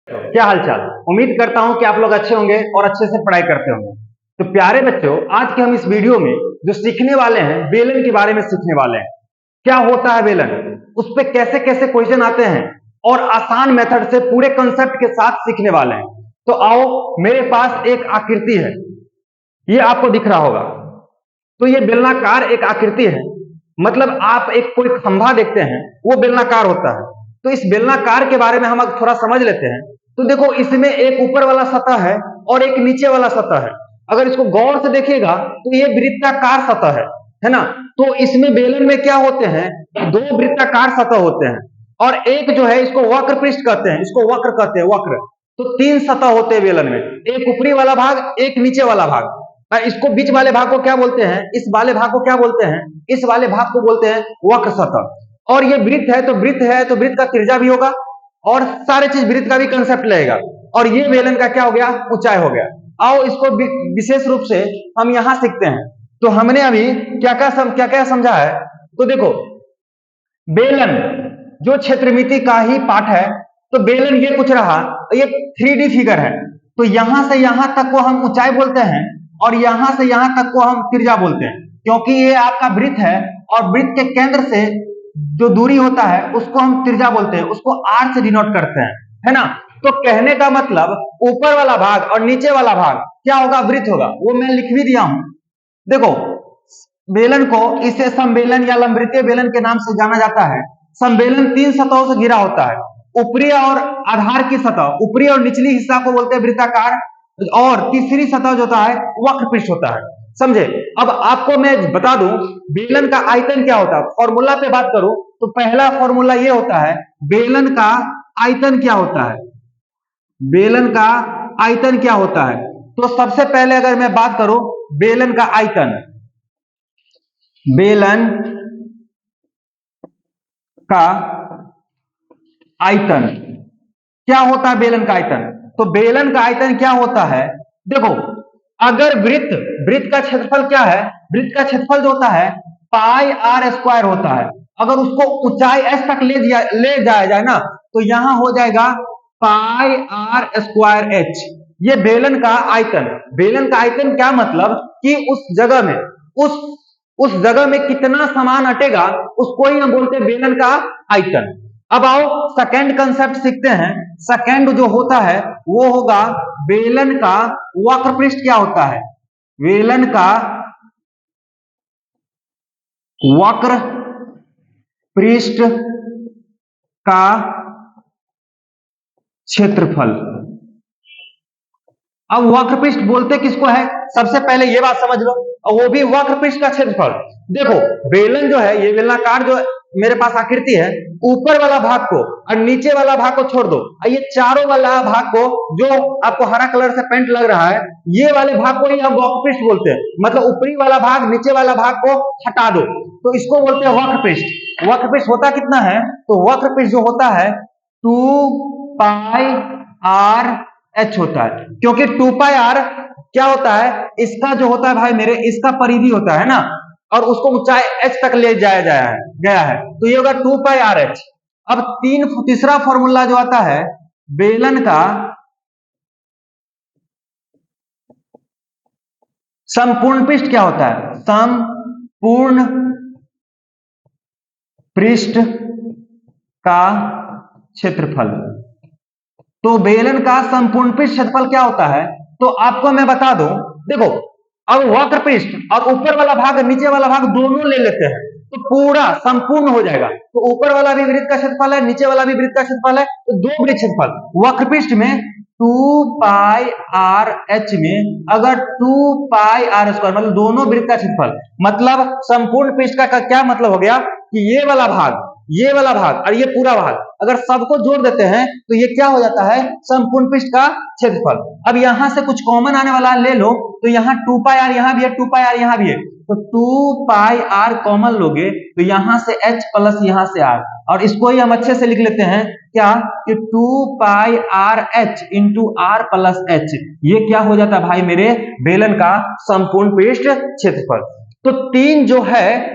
क्या हालचाल। उम्मीद करता हूं कि आप लोग अच्छे होंगे और अच्छे से पढ़ाई करते होंगे। तो प्यारे बच्चों, आज के हम इस वीडियो में जो सीखने वाले हैं बेलन के बारे में सीखने वाले हैं। क्या होता है बेलन, उस पर कैसे कैसे क्वेश्चन आते हैं और आसान मेथड से पूरे कंसेप्ट के साथ सीखने वाले हैं। तो आओ, मेरे पास एक आकृति है, ये आपको दिख रहा होगा। तो ये बेलनाकार एक आकृति है, मतलब आप एक कोई खंभा देखते हैं वो बेलनाकार होता है। तो इस बेलनाकार के बारे में हम अब थोड़ा समझ लेते हैं। तो देखो, इसमें एक ऊपर वाला सतह है और एक नीचे वाला सतह है। अगर इसको गौर से देखिएगा तो ये वृत्ताकार सतह है ना। तो इसमें बेलन में क्या होते हैं, दो वृत्ताकार सतह होते हैं और एक जो है इसको वक्र पृष्ठ कहते हैं, इसको वक्र कहते हैं, वक्र। तो तीन सतह होते हैं बेलन में, एक ऊपरी वाला भाग, एक नीचे वाला भाग। इसको बीच वाले भाग को क्या बोलते हैं, इस वाले भाग को क्या बोलते हैं, इस वाले भाग को बोलते हैं वक्र सतह। और ये वृत्त है तो वृत्त है तो वृत्त का त्रिज्या भी होगा और सारे चीज वृत्त का भी कंसेप्ट लगेगा। और ये बेलन का क्या हो गया, ऊंचाई हो गया। आओ इसको विशेष रूप से हम यहां सीखते हैं। तो हमने अभी क्या क्या समझा है। तो देखो, बेलन जो क्षेत्रमिति का ही पाठ है। तो बेलन ये कुछ रहा, ये 3D फिगर है। तो यहां से यहां तक को हम ऊंचाई बोलते हैं और यहां से यहां तक को हम त्रिज्या बोलते हैं, क्योंकि ये आपका वृत्त है और वृत्त के केंद्र से जो दूरी होता है उसको हम त्रिज्या बोलते हैं, उसको r से डिनोट करते हैं, है ना। तो कहने का मतलब ऊपर वाला भाग और नीचे वाला भाग क्या होगा, वृत्त होगा। वो मैं लिख भी दिया हूं। देखो, बेलन को इसे समबेलन या लंबवृत्तीय बेलन के नाम से जाना जाता है। समबेलन तीन सतहों से घिरा होता है। ऊपरी और आधार की सतह, ऊपरी और निचली हिस्सा को बोलते हैं वृत्ताकार, और तीसरी सतह जो होता है वक्र पृष्ठ होता है। समझे। अब आपको मैं बता दूं बेलन का आयतन क्या होता है। फॉर्मूला पे बात करूं तो पहला फॉर्मूला ये होता है, बेलन का आयतन क्या होता है। बेलन का आयतन क्या होता है, तो सबसे पहले अगर मैं बात करूं बेलन का आयतन, बेलन का आयतन क्या होता है, बेलन का आयतन। तो बेलन का आयतन क्या होता है, देखो, अगर वृत्त का क्षेत्रफल क्या है, वृत्त का क्षेत्रफल जो होता है पाई आर स्क्वायर होता है। अगर उसको ऊंचाई एस तक ले जाया जाए ना, तो यहां हो जाएगा पाई आर स्क्वायर एच। ये बेलन का आयतन। बेलन का आयतन क्या मतलब कि उस जगह में कितना सामान अटेगा, उसको ही हम बोलते हैं बेलन का आयतन। अब आओ सेकंड कंसेप्ट सीखते हैं। सेकंड जो होता है वो होगा बेलन का वक्र पृष्ठ क्या होता है। बेलन का वक्र पृष्ठ का क्षेत्रफल। अब वक्र पृष्ठ बोलते किसको है, सबसे पहले ये बात समझ लो, और वो भी वक्र पृष्ठ का क्षेत्रफल। देखो, बेलन जो है, ये बेलनाकार जो मेरे पास आकृति है, ऊपर वाला भाग को और नीचे वाला भाग को छोड़ दो, ये चारों वाला भाग को जो आपको हरा कलर से पेंट लग रहा है, ये वाले भाग को ही हम वक्र पृष्ठ बोलते हैं। मतलब ऊपरी वाला भाग नीचे वाला भाग को हटा दो तो इसको बोलते हैं वक्र पृष्ठ। वक्र पृष्ठ होता कितना है, तो वक्र पृष्ठ जो होता है 2 पाई आर एच होता है, क्योंकि 2 पाई आर क्या होता है, इसका जो होता है भाई मेरे, इसका परिधि होता है ना, और उसको ऊंचाई एच तक ले जाया गया है। तो ये होगा 2 पाई आर एच। अब तीसरा फॉर्मूला जो आता है बेलन का संपूर्ण पृष्ठ क्या होता है, संपूर्ण पृष्ठ का क्षेत्रफल। तो बेलन का संपूर्ण पृष्ठ क्षेत्रफल क्या होता है, तो आपको मैं बता दूं। देखो, अब वक्र पृष्ठ और ऊपर वाला भाग नीचे वाला भाग दोनों ले लेते हैं तो पूरा संपूर्ण हो जाएगा। तो ऊपर वाला भी वृत्त का क्षेत्रफल है, नीचे वाला भी वृत्त का क्षेत्रफल है, तो दो वृत्त क्षेत्रफल। वक्र पृष्ठ में 2 पाई आर एच में अगर 2 पाई आर स्क्वायर, मतलब दोनों वृत्त का क्षेत्रफल, मतलब संपूर्ण पृष्ठ का क्या मतलब हो गया कि ये वाला भाग और ये पूरा भाग अगर सबको जोड़ देते हैं तो ये क्या हो जाता है, संपूर्ण पृष्ठ का क्षेत्रफल। अब यहां से कुछ कॉमन आने वाला ले लो, तो यहाँ 2 पाई आर यहां भी है, 2 पाई आर यहां भी है, तो 2 पाई आर कॉमन लोगे तो यहां से h प्लस यहां से r, और इसको ही हम अच्छे से लिख लेते हैं क्या कि 2 pi R H into R plus H. ये क्या हो जाता है भाई मेरे, बेलन का संपूर्ण पृष्ठ क्षेत्रफल। तो तीन जो है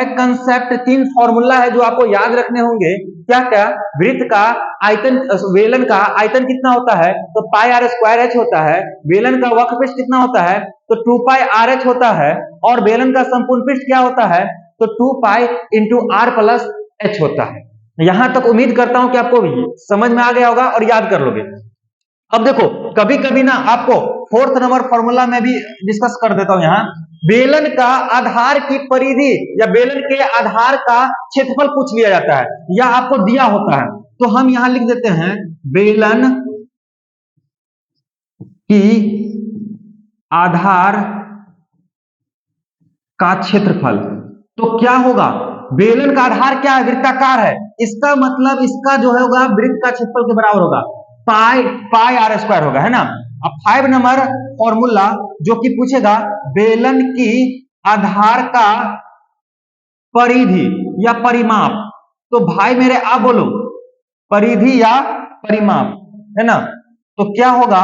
कंसेप्ट, तीन फॉर्मूला है जो आपको याद रखने होंगे। क्या क्या? वृत्त का आयतन, वेलन का आयतन कितना होता है? तो पाई आर स्क्वायर एच होता है। वेलन का वक्र पृष्ठ कितना होता है? तो 2 पाई आर एच होता है। और वेलन का संपूर्ण पृष्ठ क्या होता है? तो 2 pi into R plus H होता है। यहां तक उम्मीद करता हूं कि आपको समझ में आ गया होगा और याद कर लोगे। अब देखो, कभी कभी ना आपको 4th नंबर फॉर्मूला में भी डिस्कस कर देता हूं। यहां बेलन का आधार की परिधि या बेलन के आधार का क्षेत्रफल पूछ लिया जाता है या आपको दिया होता है, तो हम यहां लिख देते हैं बेलन की आधार का क्षेत्रफल। तो क्या होगा? बेलन का आधार क्या है? वृत्ताकार है। इसका मतलब इसका जो है होगा वृत्त का क्षेत्रफल के बराबर होगा, पाई आर स्क्वायर होगा, है ना। अब 5 नंबर फॉर्मूला जो कि पूछेगा बेलन की आधार का परिधि या परिमाप। तो भाई मेरे आप बोलो, परिधि या परिमाप, है ना। तो क्या होगा?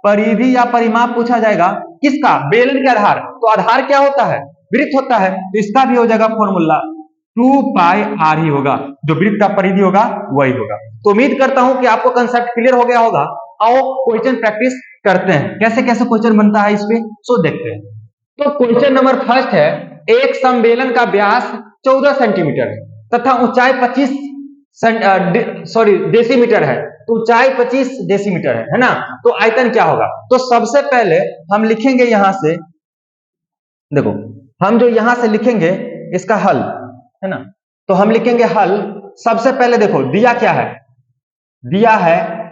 परिधि या परिमाप पूछा जाएगा किसका? बेलन के आधार। तो आधार क्या होता है? वृत्त होता है। तो इसका भी हो जाएगा फॉर्मूला 2 पाई आर ही होगा, जो वृत्त का परिधि होगा वही होगा। तो उम्मीद करता हूं कि आपको कंसेप्ट क्लियर हो गया होगा। आओ क्वेश्चन प्रैक्टिस करते हैं, कैसे कैसे क्वेश्चन बनता है इस पे, सो देखते हैं। तो क्वेश्चन नंबर फर्स्ट है, एक समबेलन का व्यास 14 सेंटीमीटर है तथा ऊंचाई 25 डेसीमीटर है। तो ऊंचाई 25 डेसीमीटर है ना। तो आयतन क्या होगा? तो सबसे पहले हम लिखेंगे यहां से, देखो हम जो यहां से लिखेंगे इसका हल, है ना। तो हम लिखेंगे हल। सबसे पहले देखो दिया क्या है? दिया है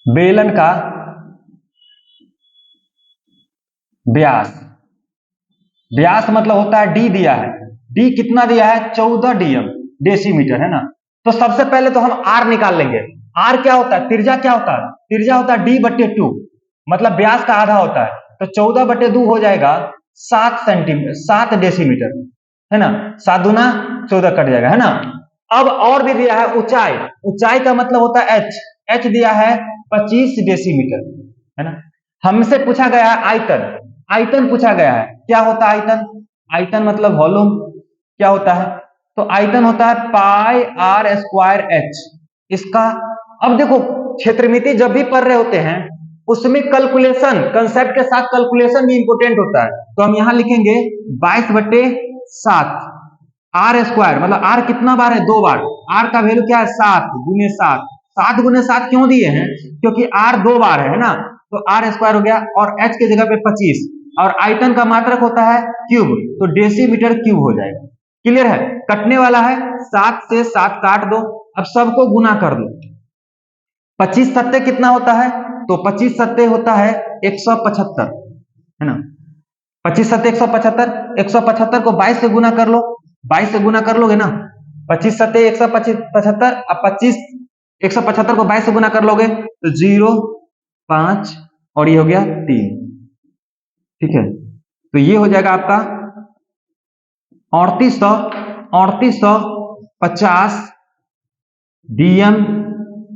बेलन का व्यास। व्यास मतलब होता है डी दिया है। डी कितना दिया है? 14 डीएम डेसीमीटर, है ना। तो सबसे पहले तो हम आर निकाल लेंगे। आर क्या होता है? त्रिज्या क्या होता है? त्रिज्या होता है डी बटे 2, मतलब व्यास का आधा होता है। तो 14 बटे 2 हो जाएगा 7 डेसीमीटर, है ना। 7 दूना 14 कट जाएगा, है ना। अब और भी दिया है ऊंचाई। ऊंचाई का मतलब होता है एच। एच दिया है 25 डेसीमीटर, है ना। हमसे पूछा गया है आयतन। आयतन पूछा गया है। क्या होता है आयतन? आयतन मतलब वॉल्यूम। क्या होता है? तो आयतन होता है पाई आर स्क्वायर एच इसका। अब देखो क्षेत्रमिति जब भी पढ़ रहे होते हैं उसमें कैलकुलेशन, कंसेप्ट के साथ कैलकुलेशन भी इंपोर्टेंट होता है। तो हम यहां लिखेंगे 22 बटे 7 आर स्क्वायर, मतलब आर कितना बार है? 2 बार। आर का वैल्यू क्या है? 7 गुने 7। 7 गुने 7 क्यों दिए हैं? क्योंकि आर 2 बार है ना। तो आर स्क्वायर हो गया और एच की जगह पे 25, और आयतन का मात्रक होता है क्यूब, तो डेसीमीटर क्यूब हो जाएगा। क्लियर है? कटने वाला है, 7 से 7 काट दो। अब सबको गुना कर दो। 25 सत्ते कितना होता है? तो 25 सत्ते होता है 175, है ना। 25 सत्ते 175। 175 को 22 से गुना कर लो। 22 से गुना कर लोगे ना। 25 सत्ते 175। अब 25 175 को 22 से गुना कर लोगे तो 0 5 और ये हो गया 3। ठीक है, तो ये हो जाएगा आपका 3850 डीएम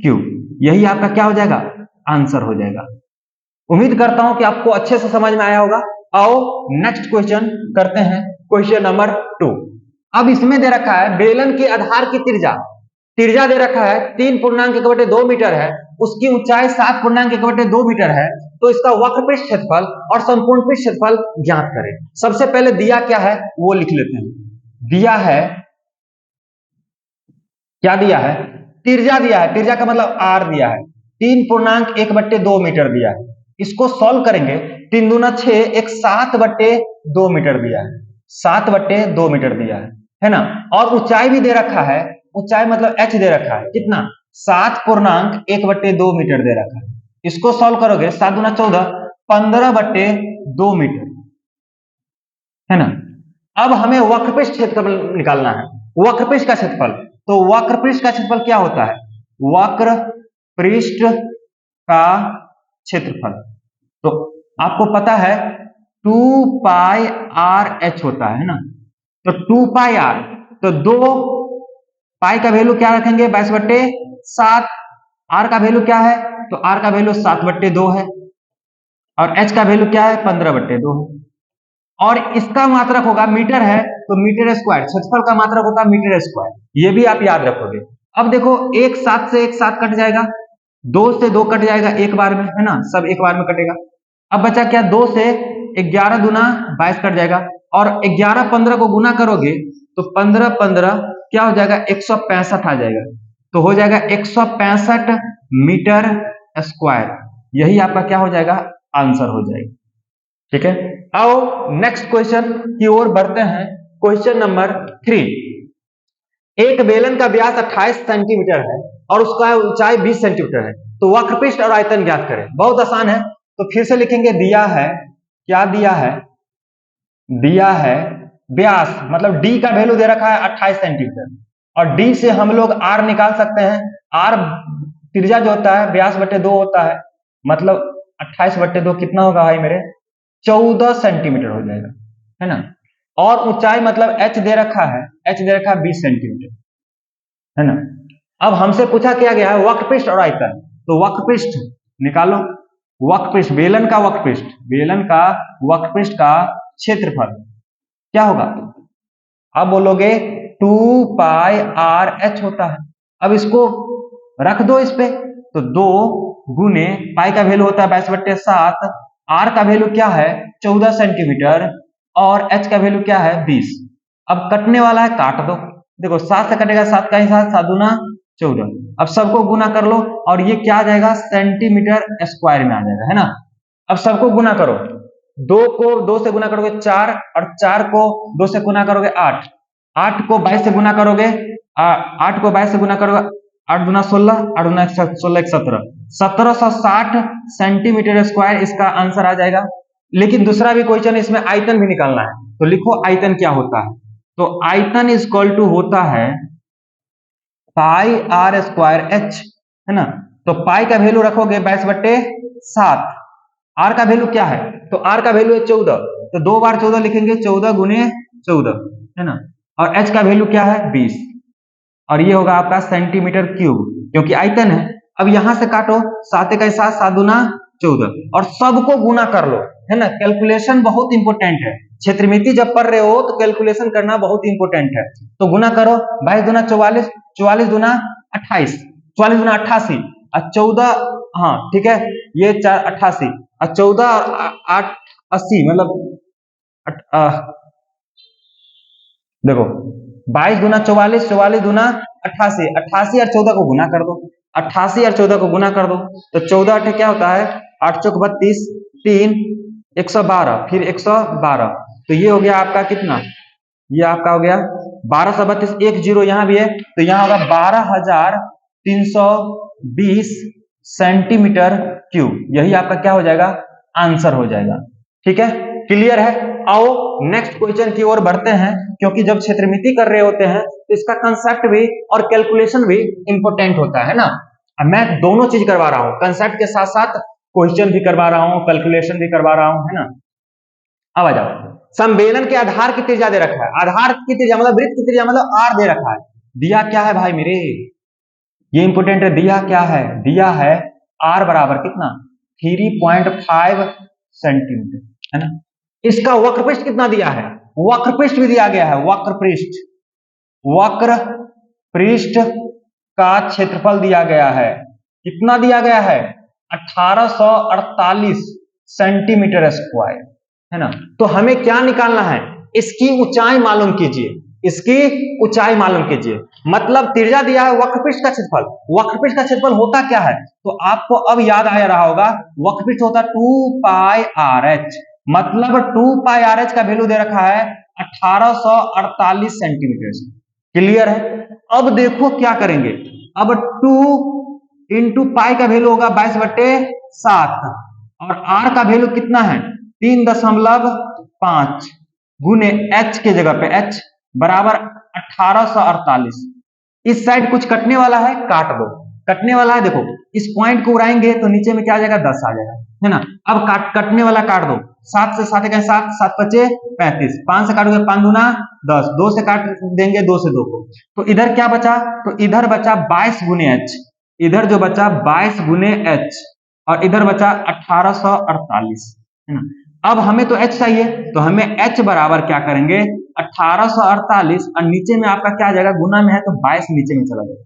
क्यूब। यही आपका क्या हो जाएगा? आंसर हो जाएगा। उम्मीद करता हूं कि आपको अच्छे से समझ में आया होगा। आओ नेक्स्ट क्वेश्चन करते हैं, क्वेश्चन नंबर 2। अब इसमें दे रखा है बेलन के आधार की त्रिज्या। त्रिज्या दे रखा है 3.1/2 मीटर है, उसकी ऊंचाई 7.1/2 मीटर है। तो इसका वक्र पृष्ठ क्षेत्रफल और संपूर्ण पृष्ठ क्षेत्रफल ज्ञात करें। सबसे पहले दिया क्या है वो लिख लेते हैं। दिया है, क्या दिया है? त्रिज्या दिया है। त्रिज्या का मतलब आर दिया है। 3.1/2 मीटर दिया है। इसको सॉल्व करेंगे। 3 दूना 6, एक 7/2 मीटर दिया है। 7/2 मीटर दिया है ना। और ऊंचाई भी दे रखा है। ऊंचाई मतलब एच दे रखा है कितना? 7.1/2 मीटर दे रखा है। इसको सॉल्व करोगे 7 दूना 14, 15/2 मीटर, है ना। अब हमें वक्रपृष्ठ क्षेत्रफल निकालना है। वक्रपृष्ठ का क्षेत्रफल, तो वक्रपृष्ठ का क्षेत्रफल क्या होता है? वक्र पृष्ठ का क्षेत्रफल तो आपको पता है 2 पाई आर एच होता है ना। तो 2 पाई आर, तो 2 पाई का वैल्यू क्या रखेंगे? 22/7। आर का वैल्यू क्या है? तो आर का वैल्यू 7/2 है। और h का वैल्यू क्या है 15/2 और इसका मात्रक होगा मीटर है तो मीटर स्क्वायर, क्षेत्रफल का मात्रक होता है मीटर स्क्वायर, ये भी आप याद रखोगे। अब देखो एक सात से एक सात कट जाएगा, दो से दो कट जाएगा एक बार में, है ना, सब एक बार में कटेगा। अब बचा क्या, दो से 11 दूना 22 कट जाएगा और 11 15 को गुना करोगे तो 15 15 क्या हो जाएगा 165 आ जाएगा, तो हो जाएगा 165 मीटर स्क्वायर, यही आपका क्या हो जाएगा आंसर हो जाएगा। ठीक है, आओ नेक्स्ट क्वेश्चन की ओर बढ़ते हैं। क्वेश्चन नंबर 3, एक बेलन का व्यास 28 सेंटीमीटर है और उसका ऊंचाई 20 सेंटीमीटर है, तो वक्रपृष्ठ और आयतन ज्ञात करें। बहुत आसान है, तो फिर से लिखेंगे, दिया है, क्या दिया है, दिया है व्यास, मतलब डी का वैल्यू दे रखा है 28 सेंटीमीटर और डी से हम लोग आर निकाल सकते हैं। आर त्रिज्या जो होता है व्यास बटे 2 होता है, मतलब 28/2 कितना होगा भाई मेरे, 14 सेंटीमीटर हो जाएगा, है ना। और ऊंचाई मतलब h दे रखा है, h दे रखा है 20 सेंटीमीटर, है ना। अब हमसे पूछा क्या गया है वक्रपृष्ठ और आयतन, तो वक्रपृष्ठ निकालो, वक्रपृष्ठ बेलन का वक्रपृष्ठ, बेलन का वक्रपृष्ठ का क्षेत्रफल क्या होगा, अब बोलोगे 2 पाई आर एच होता है। अब इसको रख दो इस पे, तो 2 गुने पाई का वैल्यू होता है 22/7, आर का वैल्यू क्या है 14 सेंटीमीटर और एच का वैल्यू क्या है 20। अब कटने वाला है, काट दो, देखो 7 से कटेगा 7 का ही 7, 7 दूना 14। अब सबको गुना कर लो और ये क्या आ जाएगा सेंटीमीटर स्क्वायर में आ जाएगा, है ना। अब सबको गुना करो, 2 को 2 से गुना करोगे 4 और 4 को 2 से गुना करोगे 8, 8 को 22 से गुना करोगे, 8 को 22 से गुना करोगे, 8 दूना 16, 8 दूना 16 17, 1760 सेंटीमीटर स्क्वायर इसका आंसर आ जाएगा। लेकिन दूसरा भी क्वेश्चन इसमें आयतन भी निकालना है, तो लिखो आयतन क्या होता है, तो आयतन इज इक्वल टू होता है पाई आर स्क्वायर एच, है ना। तो पाई का वैल्यू रखोगे 22/7, आर का वैल्यू क्या है, तो आर का वैल्यू है 14, तो 2 बार 14 लिखेंगे, 14 गुने 14, है ना। और एच का वैल्यू क्या है 20 और ये होगा आपका सेंटीमीटर क्यूब, क्योंकि आयतन है। अब यहां से काटो, 7 का 7, 7 दूना 14 और सबको गुना कर लो, है ना। कैलकुलेशन बहुत इंपॉर्टेंट है, क्षेत्रमिति जब पढ़ रहे हो तो कैलकुलेशन करना बहुत इंपॉर्टेंट है। तो गुना करो, 22 दूना 44, 44 दूना 28, 44 दूना 88 और 14, हाँ ठीक है, ये 4 88 और 14 और 8 80, मतलब देखो 22 दूना 44, 44 दूना 88, 88 और 14 को गुना कर दो, 88 और 14 को गुना कर दो, तो 14 8 क्या होता है 8 चौक 32, 3 112, फिर 112, तो ये हो गया आपका कितना, ये आपका हो गया 1232, 1 0 यहाँ भी है, तो यहाँ होगा 12,320 सेंटीमीटर क्यूब, यही आपका क्या हो जाएगा आंसर हो जाएगा। ठीक है, क्लियर है। आओ नेक्स्ट क्वेश्चन की ओर बढ़ते हैं, क्योंकि जब क्षेत्रमिति कर रहे होते हैं तो इसका कंसेप्ट भी और कैलकुलेशन भी इंपॉर्टेंट होता है ना। अब मैं दोनों चीज करवा रहा हूं, कंसेप्ट के साथ साथ क्वेश्चन भी करवा रहा हूं, कैलकुलेशन भी करवा रहा हूं, है ना। अब आ जाओ, संबेलन के आधार की त्रिज्या दे रखा है, आधार की त्रिज्या मतलब वृत्त की त्रिज्या मतलब आर दे रखा है, दिया क्या है भाई मेरे, ये इंपोर्टेंट है, दिया क्या है, दिया है आर बराबर कितना 3.5 सेंटीमीटर, है ना। इसका वक्रपृष्ठ कितना दिया है, वक्रपृष्ठ भी दिया गया है, वक्रपृष्ठ, वक्र पृष्ठ का क्षेत्रफल दिया गया है, कितना दिया गया है 1848 सेंटीमीटर स्क्वायर, है ना। तो हमें क्या निकालना है, इसकी ऊंचाई मालूम कीजिए, इसकी ऊंचाई मालूम कीजिए, मतलब त्रिज्या दिया है वक्रपृष्ठ का क्षेत्रफल, वक्रपृष्ठ का क्षेत्रफल होता क्या है, तो आपको अब याद आ रहा होगा, वक्रपृष्ठ होता 2 पाई आर एच, मतलब 2 पाई आर एच का वैल्यू दे रखा है 1848 सेंटीमीटर। क्लियर है। अब देखो क्या करेंगे, अब 2 इंटू पाई का वैल्यू होगा 22/7 और आर का वैल्यू कितना है 3.5 गुने एच के जगह पे एच बराबर 1848। इस साइड कुछ कटने वाला है, काट दो, कटने वाला है, देखो इस पॉइंट को उड़ाएंगे तो नीचे में क्या आ जाएगा 10 आ जाएगा, है ना। अब कटने वाला काट दो, 7 से 7 का 7, 7 5 35, 5 से काटोगे 5 दूना 10, 2 से काट देंगे 2 से 2 को, तो इधर क्या बचा, तो इधर बचा 22 गुने एच, इधर जो बचा 22 गुने एच, और इधर बचा 1848, है ना। अब हमें तो h चाहिए, तो हमें h बराबर क्या करेंगे 1848, और नीचे में आपका क्या आ जाएगा, गुना में है तो 22 नीचे में चला जाएगा।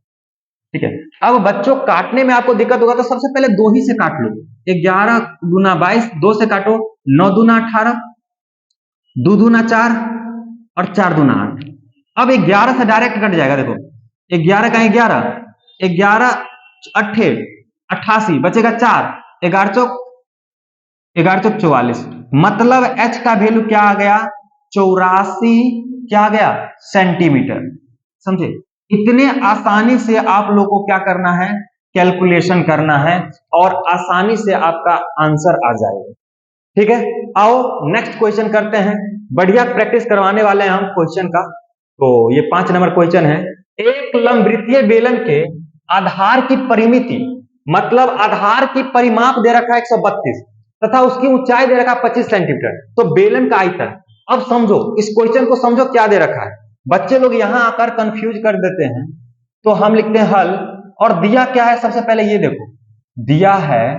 ठीक है, अब बच्चों काटने में आपको दिक्कत होगा तो सबसे पहले 2 ही से काट लो। 11 गुना 22, 2 से काटो, 9 दूना 18, 2 दूना 4 और 4 दूना 8। अब 11 से डायरेक्ट कट जाएगा, देखो 11 का 11, 11 अट्ठे 88, बचेगा 4, 11 चौक 44, मतलब h का वैल्यू क्या आ गया 84, क्या आ गया सेंटीमीटर। समझे, इतने आसानी से आप लोग को क्या करना है, कैलकुलेशन करना है और आसानी से आपका आंसर आ जाएगा। ठीक है, आओ नेक्स्ट क्वेश्चन करते हैं। बढ़िया प्रैक्टिस करवाने वाले हैं हम क्वेश्चन का। तो ये 5 नंबर क्वेश्चन है। एक लंबवृत्तीय बेलन के आधार की परिमिति, मतलब आधार की परिमाप दे रखा है 132 तथा उसकी ऊंचाई दे रखा है 25 सेंटीमीटर, तो बेलन का आयतन। अब समझो इस क्वेश्चन को, समझो क्या दे रखा है। बच्चे लोग यहां आकर कंफ्यूज कर देते हैं, तो हम लिखते हैं हल। और दिया क्या है, सबसे पहले ये देखो दिया है,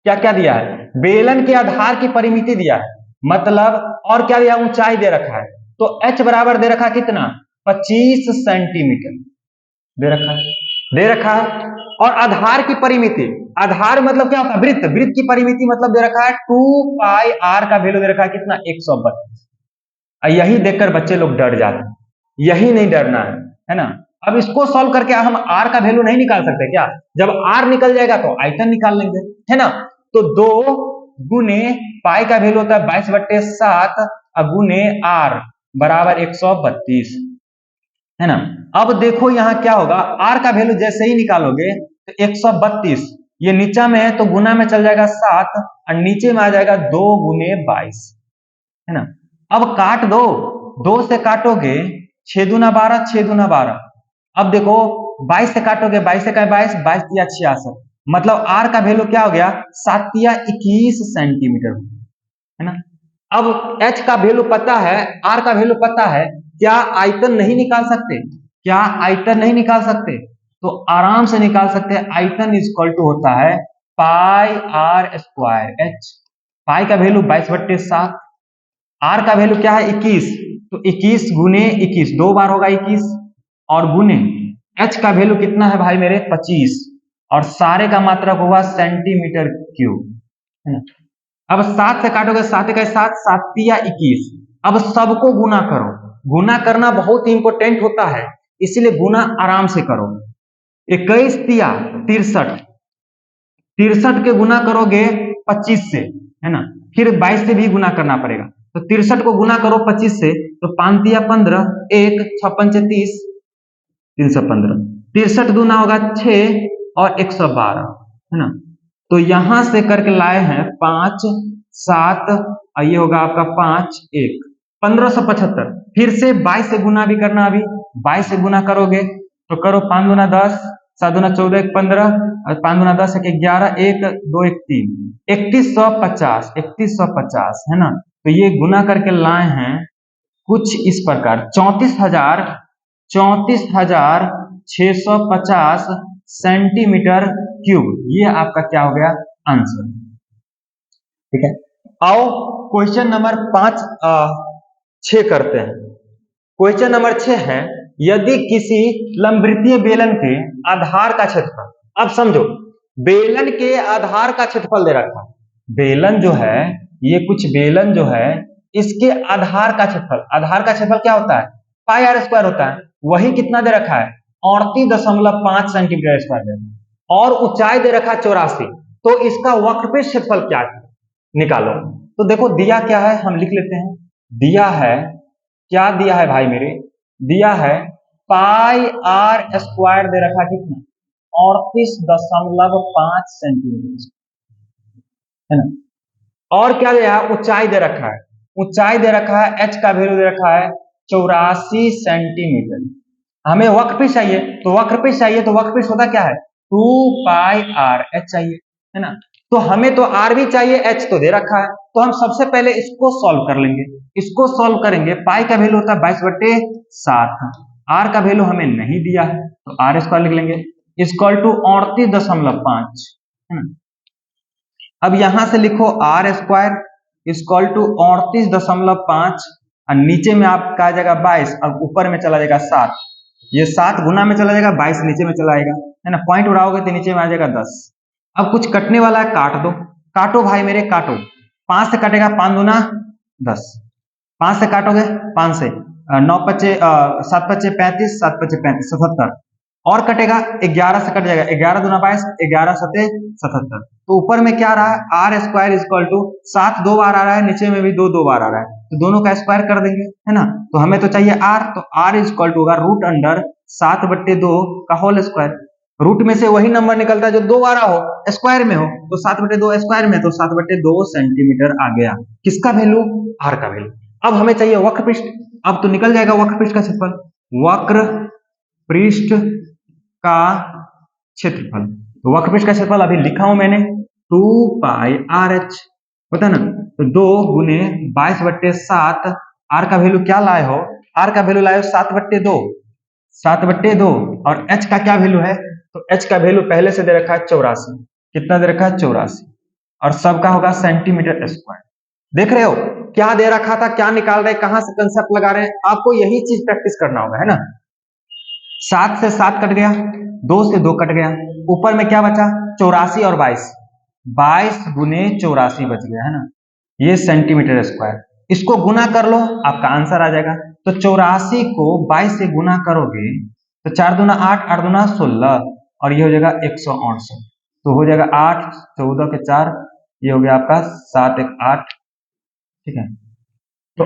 क्या क्या दिया है, बेलन के आधार की परिमिति दिया है, मतलब और क्या दिया, ऊंचाई दे रखा है। तो h बराबर दे रखा है कितना 25 सेंटीमीटर दे रखा है, दे रखा है। और आधार की परिमिति, आधार मतलब क्या होता है, वृत्त, वृत्त की परिमिति मतलब दे रखा है 2 पाई r का वैल्यू दे रखा है कितना 132। यही देखकर बच्चे लोग डर जाते हैं, यही नहीं डरना है ना। अब इसको सॉल्व करके हम r का वैल्यू नहीं निकाल सकते क्या, जब r निकल जाएगा तो आयतन निकाल लेंगे, है ना। तो 2 गुने पाई का वैल्यू होता है 22/7 गुने r बराबर 132, है ना। अब देखो यहां क्या होगा, r का वैल्यू जैसे ही निकालोगे तो 132, ये नीचा में है तो गुना में चल जाएगा 7 और नीचे में आ जाएगा 2 गुने 22, है ना। अब काट दो, 2 से काटोगे 6 दूना 12, 6 दूना 12। अब देखो 22 से काटोगे, 22 से का 22, 22 तिया 66, मतलब r का वैल्यू क्या हो गया 7 तिया 21 सेंटीमीटर, है ना। अब h का वैल्यू पता है, r का वैल्यू पता है, क्या आयतन नहीं निकाल सकते, क्या आयतन नहीं निकाल सकते, तो आराम से निकाल सकते हैं। आयतन इज इक्वल टू होता है पाई r स्क्वायर h, पाई का वैल्यू 22/7, r का वैल्यू क्या है 21, तो 21 गुने 21 2 बार होगा 21, और गुने h का वैल्यू कितना है भाई मेरे 25, और सारे का मात्रक होगा सेंटीमीटर क्यूब, है ना। अब 7 से काटोगे, 7 का 7, 7 तिया 21। अब सबको गुना करो, गुना करना बहुत इंपॉर्टेंट होता है, इसीलिए गुना आराम से करो। 21 तिया 63, 63 के गुना करोगे 25 से, है ना, फिर 22 से भी गुना करना पड़ेगा। तो 63 को गुना करो 25 से, तो 5 तिया 15, 1 6 5 30, 315, 63 दूना होगा 6 और 112, है ना। तो यहां से करके लाए हैं 5 7, और ये होगा आपका 5 1 1575। फिर से 22 से गुना भी करना, अभी 22 से गुना करोगे तो करो 5 दूना 10, 7 दूना 14, 1 15, और 5 दूना 10 1 11, 1 2 1 3, 3150, 3150, है ना। तो ये गुना करके लाए हैं कुछ इस प्रकार 34,650 सेंटीमीटर क्यूब, ये आपका क्या हो गया आंसर। ठीक है, आओ क्वेश्चन नंबर 6 करते हैं। क्वेश्चन नंबर 6 है, यदि किसी लंबवृत्तीय बेलन के आधार का क्षेत्रफल, अब समझो बेलन के आधार का क्षेत्रफल दे रखा है, बेलन जो है, ये कुछ बेलन जो है इसके आधार का क्षेत्रफल, आधार का क्षेत्रफल क्या होता है पाई r स्क्वायर होता है, वही कितना दे रखा है 38.5 सेंटीमीटर स्क्वायर दे रखा है, और ऊंचाई दे रखा है 84, तो इसका वक्रपृष्ठ क्षेत्रफल क्या है निकालो। तो देखो दिया क्या है, हम लिख लेते हैं। दिया है, क्या दिया है भाई मेरे, दिया है पाई r स्क्वायर दे रखा कितना 38.5 सेंटीमीटर, है ना। और क्या दिया है, ऊंचाई दे रखा है, ऊंचाई दे रखा है, h का वैल्यू दे रखा है 84 सेंटीमीटर। हमें वक्रपृष्ठ चाहिए, तो वक्रपृष्ठ चाहिए, तो वक्रपृष्ठ होता क्या है 2 पाई r h चाहिए, है ना। तो हमें तो r भी चाहिए, h तो दे रखा है, तो हम सबसे पहले इसको सॉल्व कर लेंगे। इसको सॉल्व करेंगे, पाई का वैल्यू होता है 22/7, r का वैल्यू हमें नहीं दिया है, तो r स्क्वायर लिख लेंगे इक्वल टू 38.5, है ना। अब यहां से लिखो आर स्क्वायर इक्वल टू 38.5 और नीचे में आपका आ जाएगा 22 और ऊपर में चला जाएगा 7। ये 7 गुना में चला जाएगा, 22 नीचे में चला आएगा, है ना। पॉइंट उड़ाओगे तो नीचे में आ जाएगा 10। अब कुछ कटने वाला है, काट दो। काटो भाई मेरे, काटो। 5 से कटेगा 5 गुना 10, 5 से काटोगे 5 से 9 पच्चे 7 पच्चे 35, 7 पच्चे 35, 77। और कटेगा 11 से कट जाएगा, 11 दूना 22, 11 सते 77। तो ऊपर में क्या रहा है, आर स्क्वायर इक्वल टू 7 2 बार आ रहा है, नीचे में भी 2 2 बार आ रहा है, तो दोनों का स्क्वायर कर देंगे, है ना। तो हमें तो चाहिए आर, तो आर इक्वल टू होगा रूट अंडर 7/2 का होल स्क्वायर। रूट में से वही नंबर निकलता है जो 2 बार हो, स्क्वायर में हो, तो 7/2 स्क्वायर में, तो 7/2 सेंटीमीटर आ गया। किसका वैल्यू, आर का वैल्यू। अब हमें चाहिए वक्र पृष्ठ। अब तो निकल जाएगा वक्र पृष्ठ का क्षेत्रफल, वक्र पृष्ठ का क्षेत्रफल। तो वक्र पृष्ठ का क्षेत्रफल अभी लिखा हूं मैंने 2πRh होता ना, तो 2 गुने 22/7। आर का वैल्यू क्या लाए हो, आर का वैल्यू लाए हो 7/2, 7/2। और एच का क्या वैल्यू है, तो एच का वैल्यू पहले से दे रखा है 84। कितना दे रखा है, 84। और सबका होगा सेंटीमीटर स्क्वायर। देख रहे हो क्या दे रखा था, क्या निकाल रहे, कहां से कंसेप्ट लगा रहे हैं, आपको यही चीज प्रैक्टिस करना होगा, है ना। 7 से 7 कट गया, 2 से 2 कट गया, ऊपर में क्या बचा 84 और 22, 22 गुने 84 बच गया, है ना। ये सेंटीमीटर स्क्वायर। इसको गुना कर लो, आपका आंसर आ जाएगा। तो 84 को 22 से गुना करोगे तो 4 दूना 8, 8 दूना 16 और ये हो जाएगा 168। तो हो जाएगा 8 14 के 4, ये हो गया आपका 7 1 8, ठीक है। तो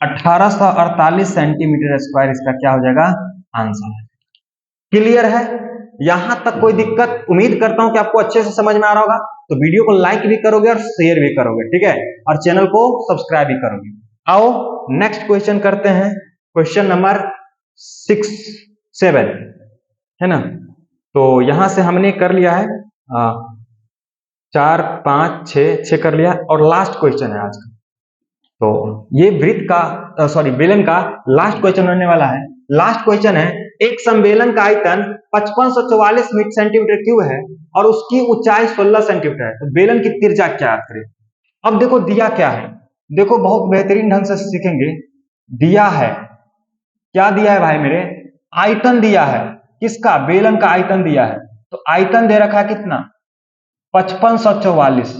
1848 सेंटीमीटर स्क्वायर इसका क्या हो जाएगा, आंसर है। क्लियर है, यहां तक कोई दिक्कत, उम्मीद करता हूं कि आपको अच्छे से समझ में आ रहा होगा। तो वीडियो को लाइक भी करोगे और शेयर भी करोगे, ठीक है, और चैनल को सब्सक्राइब भी करोगे। आओ नेक्स्ट क्वेश्चन करते हैं, क्वेश्चन नंबर 6 7, है ना। तो यहां से हमने कर लिया है 4 5 6 कर लिया, और लास्ट क्वेश्चन है आज का। तो ये वृत्त का सॉरी बेलन का लास्ट क्वेश्चन होने वाला है। लास्ट क्वेश्चन है, एक संबेलन का आयतन 5544 सेंटीमीटर क्यूब है और उसकी ऊंचाई 16 सेंटीमीटर है, तो बेलन की त्रिज्या क्या याद करें। अब देखो दिया क्या है, देखो बहुत बेहतरीन ढंग से सीखेंगे। दिया है, क्या दिया है भाई मेरे, आयतन दिया है, किसका, बेलन का आयतन दिया है। तो आयतन दे रखा है कितना, 5544,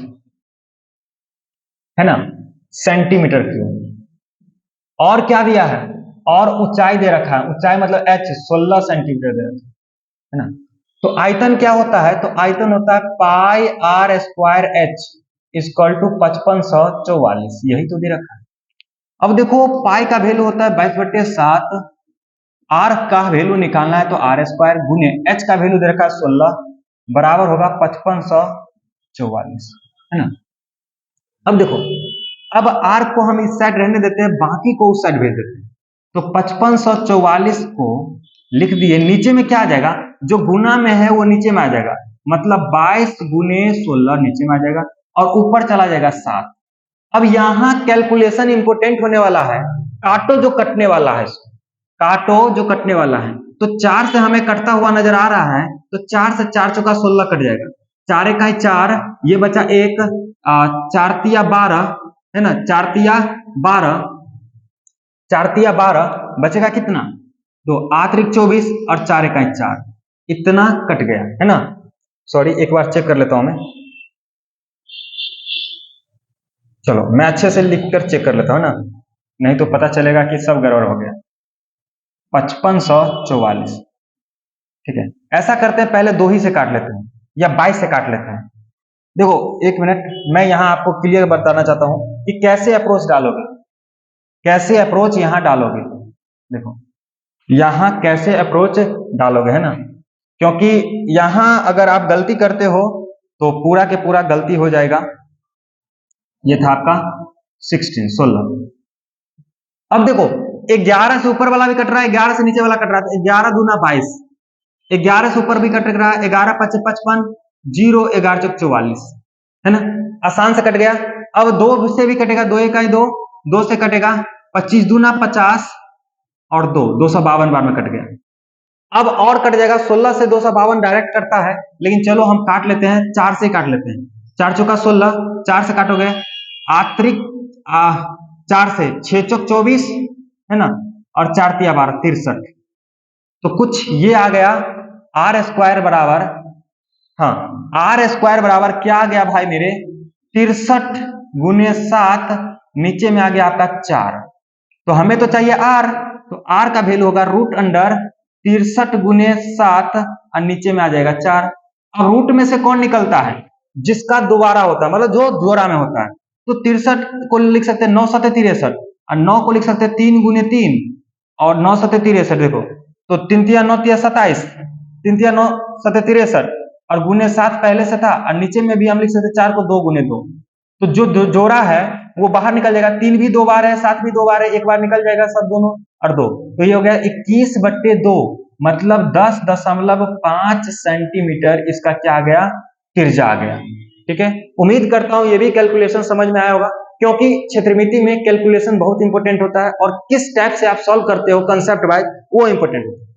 है ना, सेंटीमीटर क्यूब। और क्या दिया है, और ऊंचाई दे रखा है, ऊंचाई मतलब h 16 सेंटीमीटर दे रखा है ना। तो आयतन क्या होता है, तो आयतन होता है pi R square H equal to 5544, यही तो दे रखा है। अब देखो पाई का वैल्यू होता है 22/7, आर का वैल्यू निकालना है तो आर स्क्वायर गुने एच का वैल्यू दे रखा है 16 बराबर होगा 5544, है ना। अब देखो, अब आर को हम इस साइड रहने देते हैं, बाकी को उस साइड भेज देते हैं। तो 5544 को लिख दिए, नीचे में क्या आ जाएगा, जो गुना में है वो नीचे में आ जाएगा, मतलब 22 गुने 16 नीचे में आ जाएगा और ऊपर चला जाएगा 7। अब यहां कैलकुलेशन इंपोर्टेंट होने वाला है, काटो जो कटने वाला है, काटो जो कटने वाला है। तो 4 से हमें कटता हुआ नजर आ रहा है, तो 4 से 4 चौका 16 कट जाएगा, 4 इकाई 4, ये बचा 1, 4 तिया 12, है ना, 4 तिया 12, 4 तिया 12 बचेगा कितना, तो 8 त्रिक 24 और 4 इकाई 4, इतना कट गया, है ना। सॉरी एक बार चेक कर लेता हूं मैं, चलो मैं अच्छे से लिखकर चेक कर लेता हूं ना, नहीं तो पता चलेगा कि सब गड़बड़ हो गया। 5544, ठीक है। ऐसा करते हैं, पहले 2 ही से काट लेते हैं या 22 से काट लेते हैं। देखो एक मिनट, मैं यहां आपको क्लियर बताना चाहता हूं कि कैसे अप्रोच डालोगे, कैसे अप्रोच यहां डालोगे। देखो यहां कैसे अप्रोच डालोगे, है ना, क्योंकि यहां अगर आप गलती करते हो तो पूरा के पूरा गलती हो जाएगा। ये था आपका 16। अब देखो 11 से ऊपर वाला भी कट रहा है, 11 से नीचे वाला कट रहा है, 11 दूना 22, 11 से ऊपर भी कट रहा है, 11 5 55, 0 11 चौक 44, है ना, आसान से कट गया। अब 2 से भी कटेगा, 2 इकाई 2, 2 से कटेगा 25 दूना 50 और 2 252 बार में कट गया। अब और कट जाएगा, 16 से 252 डायरेक्ट कटता है, लेकिन चलो हम काट लेते हैं, 4 से काट लेते हैं। 4 चौका 16, 4 से काटोगे आतरिक 4 से 6 चौक 24 है ना, और 4 तिया 12 63। तो कुछ ये आ गया आर स्क्वायर बराबर, हाँ आर स्क्वायर बराबर क्या आ गया भाई मेरे 63 गुने 7, नीचे में आ गया आपका 4। तो हमें तो चाहिए आर, तो आर का वैल्यू होगा रूट अंडर 63 गुने 7 और नीचे में आ जाएगा 4। अब रूट में से कौन निकलता है, जिसका दोबारा होता है, मतलब जो जोड़ा में होता है। तो 63 को लिख सकते हैं 9 सत्ते 63, और 9 को लिख सकते हैं 3 गुने 3 और 9 सत्ते 63। देखो तो 3 तिया 9 तिया 27, 3 तिया 9 सत्ते 63 और गुने 7 पहले से था, और नीचे में भी हम लिख सकते 4 को 2 गुने 2। तो जो जोड़ा है वो बाहर निकल जाएगा, 3 भी 2 बार है, 7 भी 2 बार है, एक बार निकल जाएगा सब दोनों और 2। तो ये हो गया 21/2, मतलब 10.5 सेंटीमीटर इसका क्या आ गया, त्रिज्या आ गया। ठीक है, उम्मीद करता हूं ये भी कैलकुलेशन समझ में आया होगा, क्योंकि क्षेत्रमिति में कैलकुलेशन बहुत इंपॉर्टेंट होता है और किस टाइप से आप सॉल्व करते हो कंसेप्ट वाइज वो इंपॉर्टेंट होता है।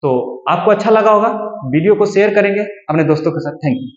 तो आपको अच्छा लगा होगा, वीडियो को शेयर करेंगे अपने दोस्तों के साथ। Thank you.